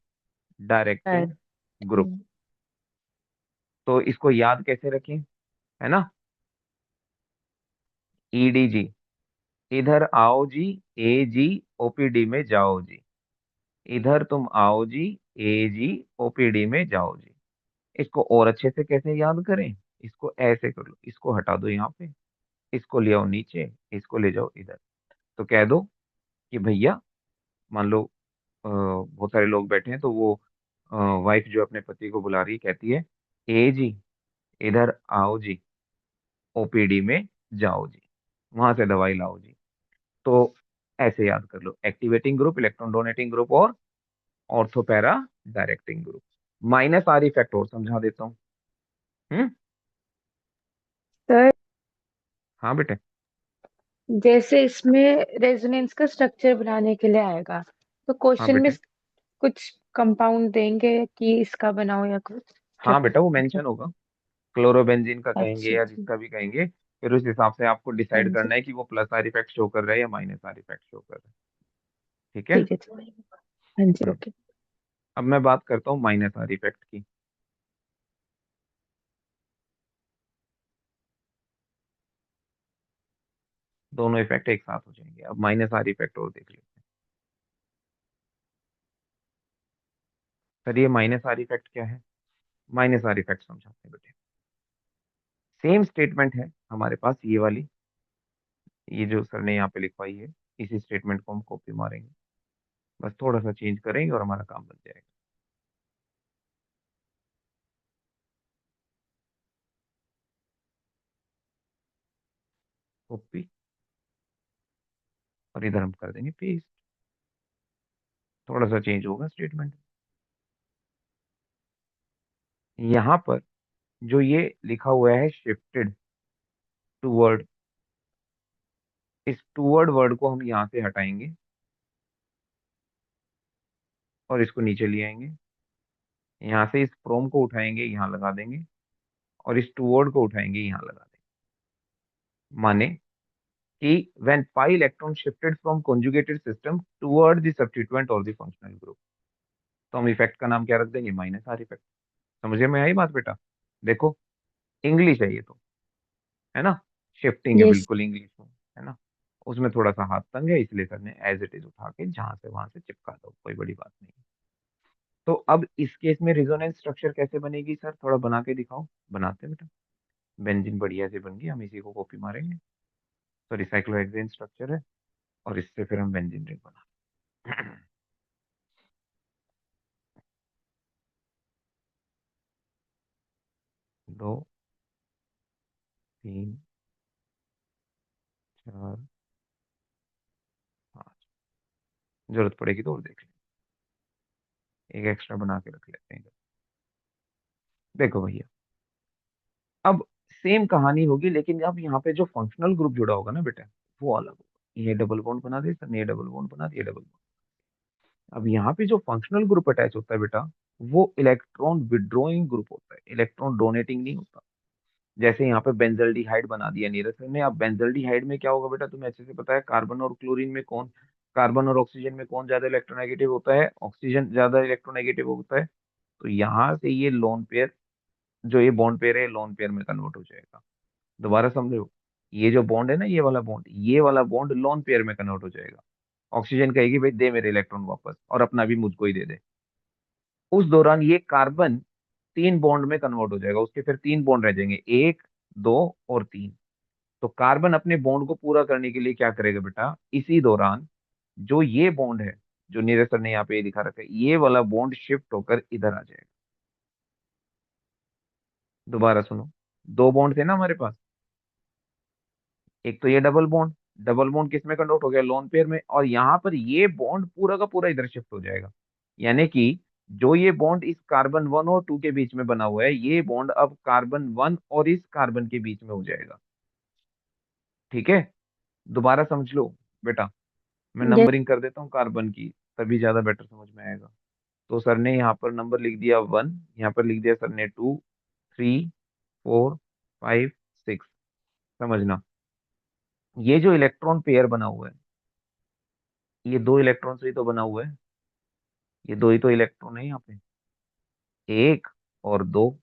directing sir. Group. तो इसको याद कैसे रखें, है ना? EDG, इधर आओ जी, AG OPD में जाओ जी, इधर तुम आओ जी, AG OPD में जाओ जी। इसको और अच्छे से कैसे याद करें? इसको ऐसे कर लो, इसको हटा दो यहाँ पे, इसको ले आओ नीचे, इसको ले जाओ इधर। तो कह दो कि भैया, मान लो बहुत सारे लोग बैठे हैं, तो वो वाइफ जो अपने पति को बुला रही है, कहती है ए जी इधर आओ जी, OPD में जाओ जी, वहां से दवाई लाओ जी। तो ऐसे याद कर लो, activating group, electron donating group और ortho para directing group. Minus R effect और समझा देता हूँ। हम्म। सर, हाँ बेटे। जैसे इसमें रेजोनेंस का स्ट्रक्चर बनाने के लिए आएगा, तो हाँ क्वेश्चन में बेटे। कुछ कंपाउंड देंगे कि इसका बनाओ या कुछ हाँ बेटा, वो मतलब। मेंशन होगा, क्लोरोबेंजीन का कहेंगे अच्छा या अच्छा। जिसका भी कहेंगे, फिर उस हिसाब से आपको हाँ डिसाइड जी। करना है कि वो प्लस आर इफेक्ट शो कर रहा है या माइनस आर इफेक्ट शो कर रहा है। ठीक है। ठीक है चलिए। हाँ जी हम्म। ओके। अब मैं बात करता हूँ माइनस आर इफेक्ट की। दोनों इफेक्ट एक साथ हो जाएंगे। अब माइनस आर इफेक्ट और देख लेते हैं। सर ये माइनस आर इफेक्ट क्या है? माइनस आर इफेक्ट समझाते हैं बेटे। सेम स्टेटमेंट है हमारे पास, ये वाली, ये जो सर ने यहाँ पे लिखवाई है, इसी स्टेटमेंट को हम कॉपी मारेंगे, बस थोड़ा सा चेंज करेंगे और हमारा काम बन जाएगा। कॉपी, और इधर हम कर देंगे पेस्ट। थोड़ा सा चेंज होगा स्टेटमेंट। यहाँ पर जो ये लिखा हुआ है शिफ्टेड टूवर्ड इस टूवर्ड वर्ड को हम यहाँ से हटाएंगे और इसको नीचे ले आएंगे। यहाँ से इस फ्रॉम को उठाएंगे, यहाँ लगा देंगे, और इस टूवर्ड को उठाएंगे, यहाँ लगा देंगे। माने कि when pi electron shifted from conjugated system toward the substituent or the functional group, तो हम इफेक्ट का नाम क्या रख देंगे? Minus R effect. समझे में आई बात बेटा? देखो, इंग्लिश है ये तो, है ना, शिफ्टिंग है, यस। बिल्कुल इंग्लिश में, है ना। उसमें थोड़ा सा हाथ तंग है, इसलिए सर ने एज इट इज उठा के जहां से वहां से चिपका दो, कोई बड़ी बात नहीं है। तो अब इस केस में रिजोनेंस स्ट्रक्चर कैसे बनेगी सर? थोड़ा बना के दिखाओ। बनाते हैं बेटा। बेंजीन बढ़िया से बन गई, हम इसी को कॉपी मारेंगे। सॉरी, साइक्लोहेक्सेन स्ट्रक्चर है, और इससे फिर हम बेंजीन रिंग बना। 2, 3, 4, 5। जरूरत पड़ेगी तो और देख लें, एक एक्स्ट्रा बना के रख लेते हैं। देखो भैया, अब सेम कहानी होगी, लेकिन अब यहाँ पे जो फंक्शनल ग्रुप जुड़ा होगा ना बेटा, वो अलग होगा। ये डबल बॉन्ड बना दे सर ने, ये डबल बॉन्ड बना दिया, डबल बॉन्ड। अब यहाँ पे जो फंक्शनल ग्रुप अटैच होता है बेटा, वो इलेक्ट्रॉन विड्रॉइंग ग्रुप होता है, इलेक्ट्रॉन डोनेटिंग नहीं होता। जैसे यहाँ पे बेंजल्डिहाइड बना दिया नीरज सर ने। अब बेंजल्डिहाइड में क्या होगा बेटा, तुम्हें अच्छे से पता है, कार्बन और क्लोरीन में कौन, कार्बन और ऑक्सीजन में कौन ज्यादा इलेक्ट्रोनेगेटिव होता है? ऑक्सीजन ज्यादा इलेक्ट्रोनेगेटिव होता है। तो यहाँ से ये लोन पेयर, जो ये बॉन्ड पेयर है, लोन पेयर में कन्वर्ट हो जाएगा। दोबारा समझो, ये जो बॉन्ड है ना, ये वाला बॉन्ड, ये वाला बॉन्ड लोन पेयर में कन्वर्ट हो जाएगा। ऑक्सीजन कहेगी भाई दे मेरे इलेक्ट्रॉन वापस, और अपना भी मुझको ही दे दे। उस दौरान ये कार्बन 3 बॉन्ड में कन्वर्ट हो जाएगा, उसके फिर 3 बॉन्ड रह जाएंगे, 1, 2 और 3। तो कार्बन अपने बॉन्ड को पूरा करने के लिए क्या करेगा बेटा, इसी दौरान जो ये बॉन्ड है, जो नीरज सर ने यहाँ पे ये दिखा रखा है, ये वाला बॉन्ड शिफ्ट होकर इधर आ जाएगा। दोबारा सुनो, 2 बॉन्ड थे ना हमारे पास। एक तो ये डबल बॉन्ड, डबल बॉन्ड किस में कन्वर्ट हो गया? लोन पेयर में। और यहाँ पर ये बॉन्ड पूरा का पूरा इधर शिफ्ट हो जाएगा। यानी कि जो ये बॉन्ड इस कार्बन 1 और 2 के बीच में बना हुआ है, ये बॉन्ड अब कार्बन 1 और इस कार्बन के बीच में हो जाएगा। ठीक है, दोबारा समझ लो बेटा। मैं यस। नंबरिंग कर देता हूँ कार्बन की, तभी ज्यादा बेटर समझ में आएगा। तो सर ने यहाँ पर नंबर लिख दिया 1, यहाँ पर लिख दिया सर ने 2, 3, 4, 5, 6। समझना, ये जो इलेक्ट्रॉन पेयर बना हुआ है, ये 2 इलेक्ट्रॉन से ही तो बना हुआ है। ये दो ही तो इलेक्ट्रॉन है यहाँ पे, 1 और 2।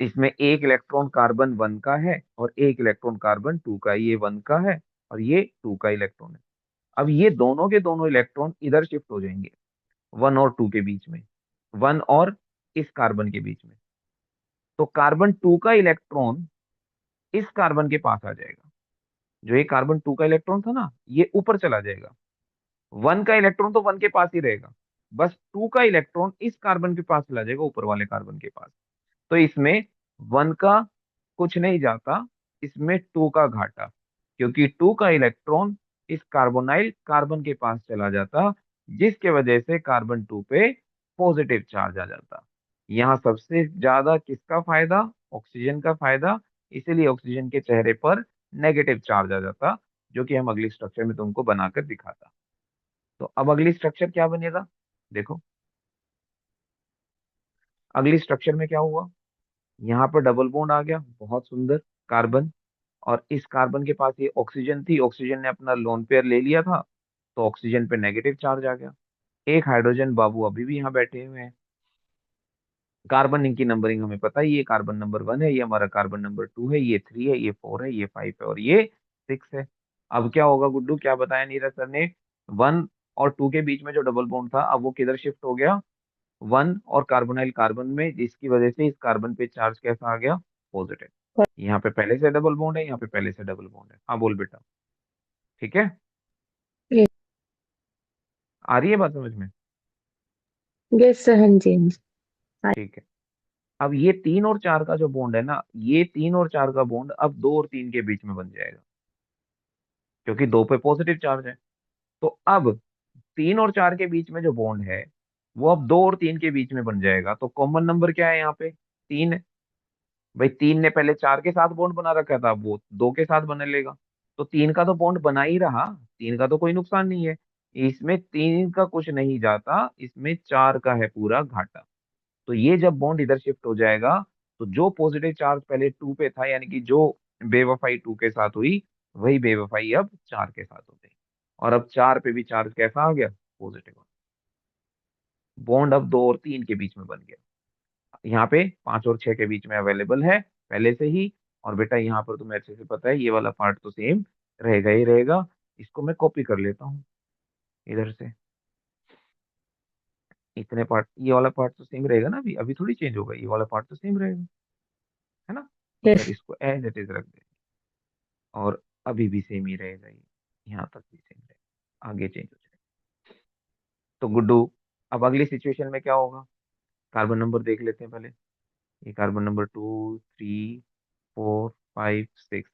इसमें एक इलेक्ट्रॉन कार्बन 1 का है और एक इलेक्ट्रॉन कार्बन 2 का है। ये 1 का है और ये 2 का इलेक्ट्रॉन है। अब ये दोनों के दोनों इलेक्ट्रॉन इधर शिफ्ट हो जाएंगे, 1 और 2 के बीच में, 1 और इस कार्बन के बीच में। तो कार्बन 2 का इलेक्ट्रॉन इस कार्बन के पास आ जाएगा। जो ये कार्बन 2 का इलेक्ट्रॉन था ना, ये ऊपर चला जाएगा। 1 का इलेक्ट्रॉन तो 1 के पास ही रहेगा, बस 2 का इलेक्ट्रॉन इस कार्बन के पास चला जाएगा, ऊपर वाले कार्बन के पास। तो इसमें 1 का कुछ नहीं जाता, इसमें 2 का घाटा, क्योंकि 2 का इलेक्ट्रॉन इस कार्बोनाइल कार्बन के पास चला जाता, जिसके वजह से कार्बन 2 पे पॉजिटिव चार्ज आ जाता। यहाँ सबसे ज्यादा किसका फायदा? ऑक्सीजन का फायदा। इसीलिए ऑक्सीजन के चेहरे पर नेगेटिव चार्ज आ जाता, जो कि हम अगली स्ट्रक्चर में तुमको बनाकर दिखाता। तो अब अगली स्ट्रक्चर क्या बनेगा? देखो, अगली स्ट्रक्चर में क्या हुआ, यहाँ पर डबल बॉन्ड आ गया, बहुत सुंदर, कार्बन, और इस कार्बन के पास ये ऑक्सीजन थी, ऑक्सीजन ने अपना लोन पेयर ले लिया था, तो ऑक्सीजन पे नेगेटिव चार्ज आ गया। एक हाइड्रोजन बाबू अभी भी यहाँ बैठे हुए हैं। कार्बन इनकी नंबरिंग हमें पता है, ये कार्बन नंबर 1 है, ये हमारा कार्बन नंबर 2 है, ये 3 है, ये 4 है, ये 5 है, और ये 6 है। अब क्या होगा गुड्डू, क्या बताया नीरज सर ने? 1 और 2 के बीच में जो डबल बॉन्ड था, अब वो किधर शिफ्ट हो गया? 1 और कार्बोनाइल कार्बन में, जिसकी वजह से इस कार्बन पे चार्ज कैसा आ गया? पॉजिटिव। यहाँ पे पहले से डबल बॉन्ड है, यहाँ पे पहले से डबल बॉन्ड है। हाँ बोल बेटा। ठीक है, आ रही है बात समझ में? यस सर, हाँ जी, हाँ जी। ठीक है। अब ये 3 और 4 का जो बॉन्ड है ना, ये 3 और 4 का बॉन्ड अब 2 और 3 के बीच में बन जाएगा, क्योंकि 2 पे पॉजिटिव चार्ज है। तो अब 3 और 4 के बीच में जो बॉन्ड है, वो अब 2 और 3 के बीच में बन जाएगा। तो कॉमन नंबर क्या है यहाँ पे? 3 है। भाई 3 ने पहले 4 के साथ बॉन्ड बना रखा था, अब वो 2 के साथ बना लेगा। तो 3 का तो बॉन्ड बना ही रहा, 3 का तो कोई नुकसान नहीं है। इसमें 3 का कुछ नहीं जाता, इसमें 4 का है पूरा घाटा। तो ये जब बॉन्ड इधर शिफ्ट हो जाएगा, तो जो पॉजिटिव चार्ज पहले 2 पे था, यानी कि जो बेवफाई 2 के साथ हुई, वही बेवफाई अब 4 के साथ हो गई। और अब 4 पे भी चार्ज कैसा आ गया, पॉजिटिव। बॉन्ड अब 2 और 3 के बीच में बन गया। यहाँ पे 5 और 6 के बीच में अवेलेबल है पहले से ही। और बेटा यहाँ पर तुम्हें अच्छे से पता है, ये वाला पार्ट तो सेम रहेगा ही रहेगा। इसको मैं कॉपी कर लेता हूँ इधर से। इतने पार्ट, ये वाला पार्ट तो सेम रहेगा ना, अभी अभी थोड़ी चेंज होगा, ये वाला पार्ट तो सेम रहेगा, है ना। तो यस। फिर इसको एज इट इज रख दे। और अभी भी सेम ही रहेगा ये, यहाँ तक भी सेम रहेगा, आगे चेंज हो जाएगा। तो गुड्डू, अब अगली सिचुएशन में क्या होगा, कार्बन नंबर देख लेते हैं पहले। ये कार्बन नंबर 2, 3, 4, 5, 6।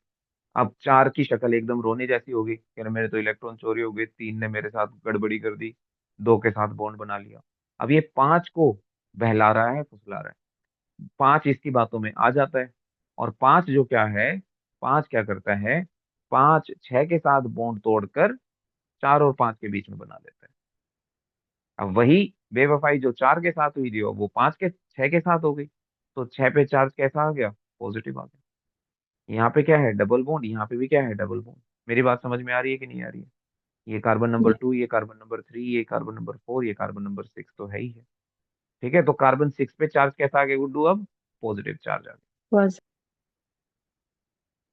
अब 4 की शक्ल एकदम रोने जैसी होगी, कह रहे मेरे तो इलेक्ट्रॉन चोरी हो गए, 3 ने मेरे साथ गड़बड़ी कर दी, 2 के साथ बॉन्ड बना लिया। अब ये 5 को बहला रहा है, फुसला रहा है। 5 इसकी बातों में आ जाता है। और 5 जो क्या है, 5 क्या करता है, 5 6 के साथ बॉन्ड तोड़कर 4 और 5 के बीच में बना देता है। अब वही बेवफाई जो 4 के साथ हुई थी, वो 5 के 6 के साथ हो गई। तो 6 पे चार्ज कैसा आ गया, पॉजिटिव आ गया। यहाँ पे क्या है, डबल बॉन्ड, यहाँ पे भी क्या है, डबल बॉन्ड। मेरी बात समझ में आ रही है कि नहीं आ रही है। ये कार्बन नंबर 2, ये कार्बन नंबर 3, ये कार्बन नंबर 4, ये कार्बन नंबर 6 तो है ही है। ठीक है, तो कार्बन 6 पे चार्ज कैसा आ गया गुड्डू, अब पॉजिटिव चार्ज आ गया। बस।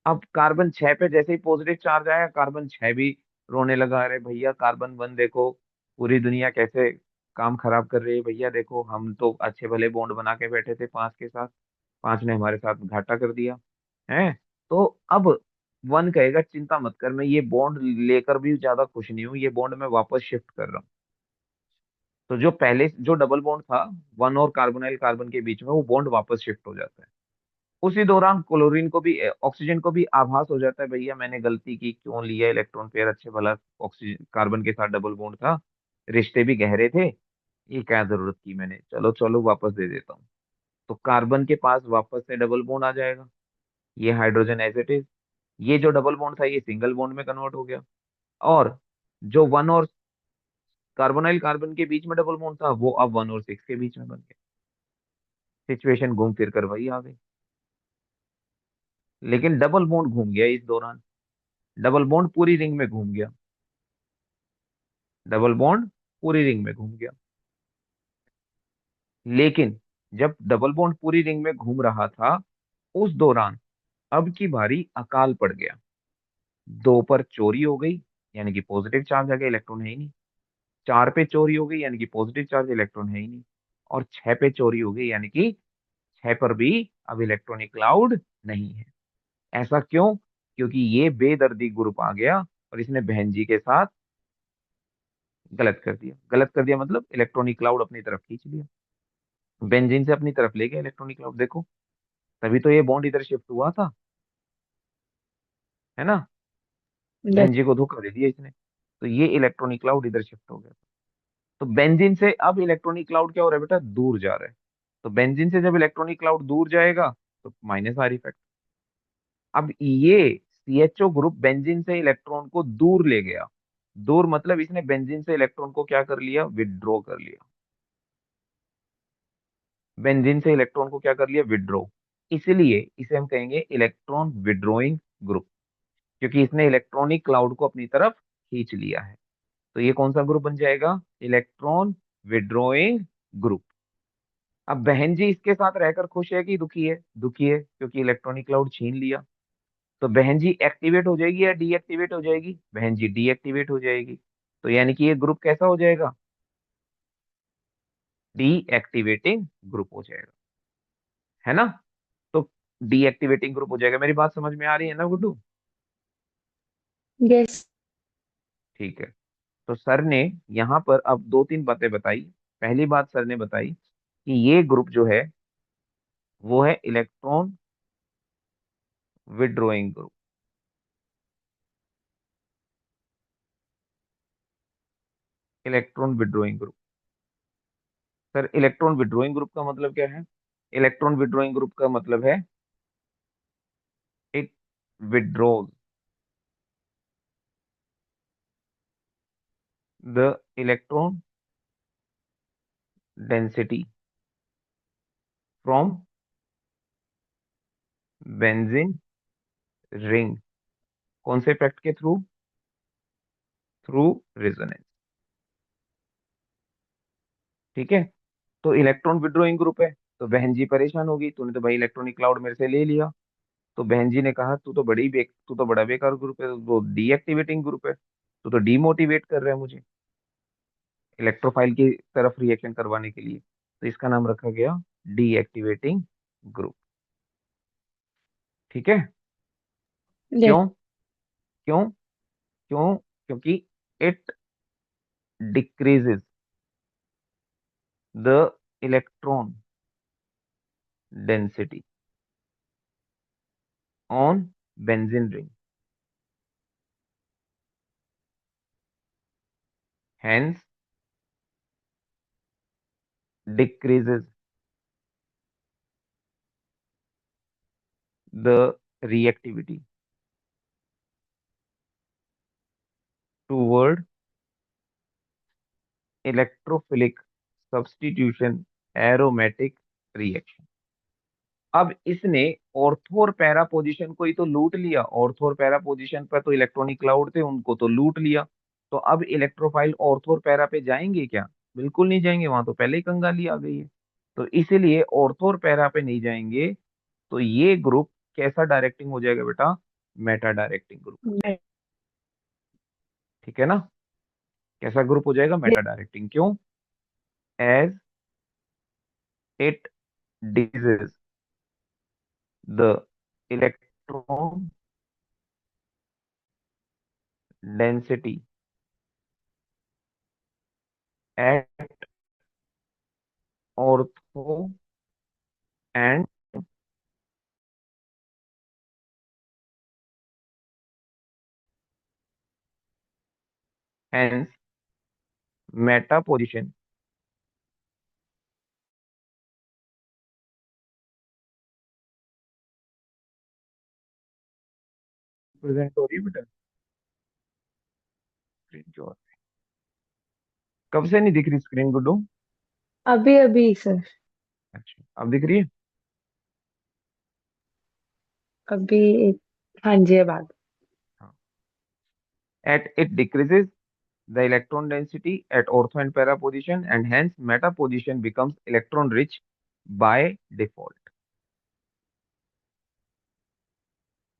अब कार्बन 6 पे जैसे ही पॉजिटिव चार्ज आया, कार्बन 6 भी रोने लगा, अरे भैया कार्बन 1 देखो, पूरी दुनिया कैसे काम खराब कर रही है भैया, देखो हम तो अच्छे भले बॉन्ड बना के बैठे थे 5 के साथ, 5 ने हमारे साथ घाटा कर दिया है। तो अब 1 कहेगा चिंता मत कर, मैं ये बॉन्ड लेकर भी ज्यादा खुश नहीं हूँ, ये बॉन्ड मैं वापस शिफ्ट कर रहा हूँ। तो जो पहले जो डबल बॉन्ड था 1 और कार्बोनाइल कार्बन के बीच में, वो बॉन्ड वापस शिफ्ट हो जाता है। उसी दौरान क्लोरीन को भी, ऑक्सीजन को भी आभास हो जाता है, भैया मैंने गलती की, क्यों लिया इलेक्ट्रॉन पेयर, अच्छे भला ऑक्सीजन कार्बन के साथ डबल बॉन्ड था, रिश्ते भी गहरे थे, ये क्या जरूरत की मैंने, चलो चलो वापस दे देता हूँ। तो कार्बन के पास वापस से डबल बॉन्ड आ जाएगा, ये हाइड्रोजन एज इट इज। ये जो डबल बॉन्ड था, ये सिंगल बॉन्ड में कन्वर्ट हो गया। और जो 1 और कार्बोनाइल कार्बन के बीच में डबल बॉन्ड था, वो अब 1 और 6 के बीच में बन गया। सिचुएशन घूम फिर कर वही आ गई। लेकिन डबल बॉन्ड घूम गया इस दौरान, डबल बॉन्ड पूरी रिंग में घूम गया, डबल बॉन्ड पूरी रिंग में घूम गया। लेकिन जब डबल बॉन्ड पूरी रिंग में घूम रहा था, उस दौरान अब की बारी अकाल पड़ गया। 2 पर चोरी हो गई, यानी कि पॉजिटिव चार्ज आ गया, इलेक्ट्रॉन है ही नहीं। 4 पे चोरी हो गई, यानी कि पॉजिटिव चार्ज, इलेक्ट्रॉन है ही नहीं। और 6 पे चोरी हो गई, यानी कि 6 पर भी अब इलेक्ट्रॉनिक क्लाउड नहीं है। ऐसा क्यों, क्योंकि ये बेदर्दी ग्रुप आ गया और इसने बहन जी के साथ गलत कर दिया। गलत कर दिया मतलब इलेक्ट्रॉनिक क्लाउड अपनी तरफ खींच लिया, बेंजीन से अपनी तरफ ले गया इलेक्ट्रॉनिक क्लाउड, देखो। तभी तो ये बॉन्ड इधर शिफ्ट हुआ था, है ना। यस। बहन जी को धोखा दे दिया इसने, तो ये इलेक्ट्रॉनिक क्लाउड इधर शिफ्ट हो गया। तो बेंजीन से अब इलेक्ट्रॉनिक क्लाउड क्या हो रहा है बेटा, दूर जा रहा है। तो बेंजीन से जब इलेक्ट्रॉनिक क्लाउड दूर जाएगा, तो माइनस आर इफेक्ट। अब ये CHO ग्रुप बेंजीन से इलेक्ट्रॉन को दूर ले गया। दूर मतलब इसने बेंजीन से इलेक्ट्रॉन को क्या कर लिया, विड्रॉ कर लिया। बेंजीन से इलेक्ट्रॉन को क्या कर लिया, विड्रॉ। इसलिए इसे हम कहेंगे इलेक्ट्रॉन विड्रॉइंग ग्रुप, क्योंकि इसने इलेक्ट्रॉनिक क्लाउड को अपनी तरफ खींच लिया है। तो ये कौन सा ग्रुप बन जाएगा, इलेक्ट्रॉन विड्रॉइंग ग्रुप। अब बहन जी इसके साथ रहकर खुश है कि दुखी है, दुखी है, क्योंकि इलेक्ट्रॉनिक क्लाउड छीन लिया। तो बहन जी एक्टिवेट हो जाएगी या डीएक्टिवेट हो जाएगी, बहन जी डीएक्टिवेट हो जाएगी। तो यानी कि ये ग्रुप कैसा हो जाएगा, डीएक्टिवेटिंग ग्रुप हो जाएगा, है ना। तो डीएक्टिवेटिंग ग्रुप हो जाएगा। मेरी बात समझ में आ रही है ना गुड्डू। यस। ठीक है। तो सर ने यहाँ पर अब 2 3 बातें बताई। पहली बात सर ने बताई कि ये ग्रुप जो है, वो है electron withdrawing group. Electron withdrawing group. Sir electron withdrawing group का मतलब क्या है, इलेक्ट्रॉन विड्रॉइंग ग्रुप का मतलब है it withdraws the electron density from benzene ring। कौन से इफेक्ट के थ्रू? Through resonance. ठीक है। तो इलेक्ट्रॉन विड्रॉइंग ग्रुप है, तो बहन जी परेशान होगी, तूने तो भाई इलेक्ट्रॉनिक क्लाउड मेरे से ले लिया। तो बहन जी ने कहा तू तो बड़ा बेकार ग्रुप है, वो डीएक्टिवेटिंग ग्रुप है, तू तो डीमोटिवेट कर रहा है मुझे इलेक्ट्रोफाइल की तरफ रिएक्शन करवाने के लिए। तो इसका नाम रखा गया डीएक्टिवेटिंग ग्रुप। ठीक है। यस। क्यों? क्यों? क्यों? क्योंकि it decreases the electron density on benzene ring, hence decreases the reactivity toward electrophilic substitution aromatic reaction। अब इसने ऑर्थो और पैरा पोजीशन को ही तो लूट लिया, ऑर्थो और पैरा पोजीशन पर तो इलेक्ट्रॉनिक क्लाउड थे, उनको तो लूट लिया। तो अब इलेक्ट्रोफाइल ऑर्थो और पैरा पे जाएंगे क्या? बिल्कुल नहीं जाएंगे, वहां तो पहले ही कंगाली आ गई है। तो इसीलिए ऑर्थो और पैरा पे नहीं जाएंगे। तो ये ग्रुप कैसा डायरेक्टिंग हो जाएगा बेटा? मेटा डायरेक्टिंग ग्रुप हो जाएगा। ठीक है ना? कैसा ग्रुप हो जाएगा? Meta directing. क्यों? As it decreases the electron density at ortho and hence meta position present हो रही है बेटा स्क्रीन की ओर। कब से नहीं दिख रही स्क्रीन गुड्डू? अभी अभी सर। अच्छा, अब दिख रही है। अभी एक। हाँ जी, अब आ गई। हाँ। At it decreases the electron density at ortho and para position and hence meta position becomes electron rich by default।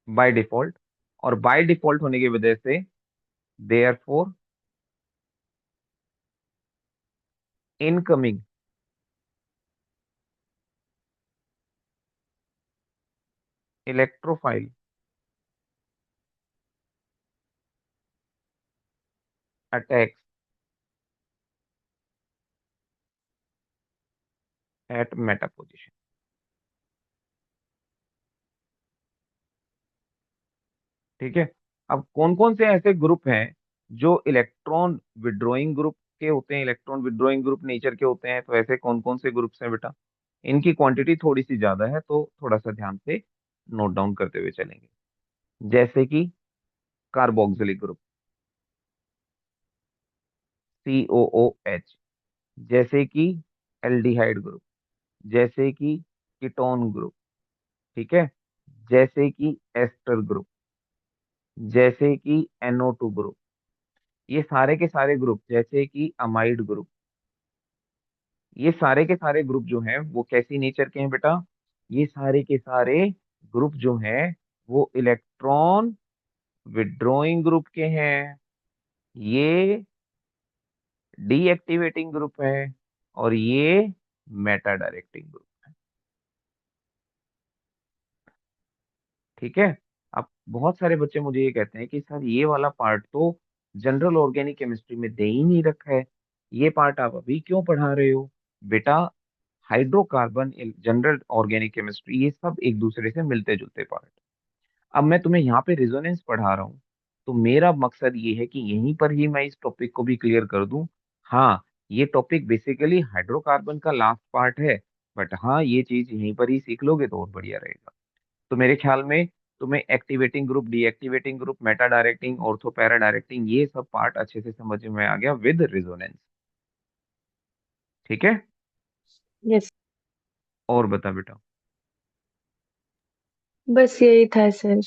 by default। और by default होने की वजह से therefore incoming electrophile attacks at meta position। ठीक है। अब कौन कौन से ऐसे ग्रुप हैं जो इलेक्ट्रॉन विड्रॉइंग ग्रुप के होते हैं, इलेक्ट्रॉन विड्रॉइंग ग्रुप नेचर के होते हैं? तो ऐसे कौन कौन से ग्रुप्स हैं बेटा? इनकी क्वांटिटी थोड़ी सी ज्यादा है, तो थोड़ा सा ध्यान से नोट डाउन करते हुए चलेंगे। जैसे कि कार्बोक्सिलिक ग्रुप, COOH। जैसे कि एल्डिहाइड ग्रुप। जैसे कि कीटोन ग्रुप। ठीक है। जैसे कि एस्टर ग्रुप। जैसे कि NO2 ग्रुप। ये सारे के सारे ग्रुप, जैसे कि अमाइड ग्रुप, ये सारे के सारे ग्रुप जो हैं वो कैसी नेचर के हैं बेटा? ये सारे के सारे ग्रुप जो हैं वो इलेक्ट्रॉन विड्रॉइंग ग्रुप के हैं। ये डीएक्टिवेटिंग ग्रुप है और ये मेटा डायरेक्टिंग ग्रुप। ठीक है। अब बहुत सारे बच्चे मुझे ये कहते हैं कि सर ये वाला पार्ट तो जनरल ऑर्गेनिक केमिस्ट्री में दे ही नहीं रखा है, ये पार्ट आप अभी क्यों पढ़ा रहे हो? बेटा, हाइड्रोकार्बन, जनरल ऑर्गेनिक केमिस्ट्री, ये सब एक दूसरे से मिलते जुलते पार्ट। अब मैं तुम्हें यहाँ पे रेजोनेंस पढ़ा रहा हूँ, तो मेरा मकसद ये है कि यहीं पर ही मैं इस टॉपिक को भी क्लियर कर दूं। हाँ, ये टॉपिक बेसिकली हाइड्रोकार्बन का लास्ट पार्ट है, बट हाँ ये चीज यहीं पर ही सीख लोगे तो और बढ़िया रहेगा। तो मेरे ख्याल में तुम्हें activating group, deactivating group, Meta directing, ortho para directing, ये सब पार्ट अच्छे से समझ में आ गया विद रिजोनेंस। ठीक है। यस। और बता बेटा। बस यही था सर,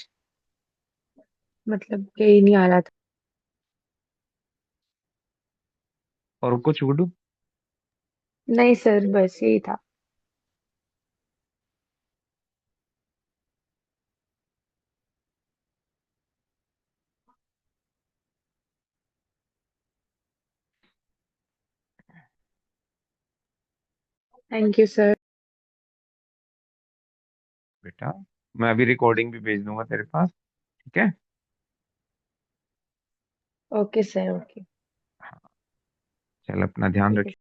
मतलब यही नहीं आ रहा था। और कुछ गुड्डू? नहीं सर, बस यही था। Thank you sir. बेटा मैं अभी रिकॉर्डिंग भी भेज दूंगा तेरे पास। ठीक है। Okay sir, okay. चल अपना ध्यान ठीक रख। है।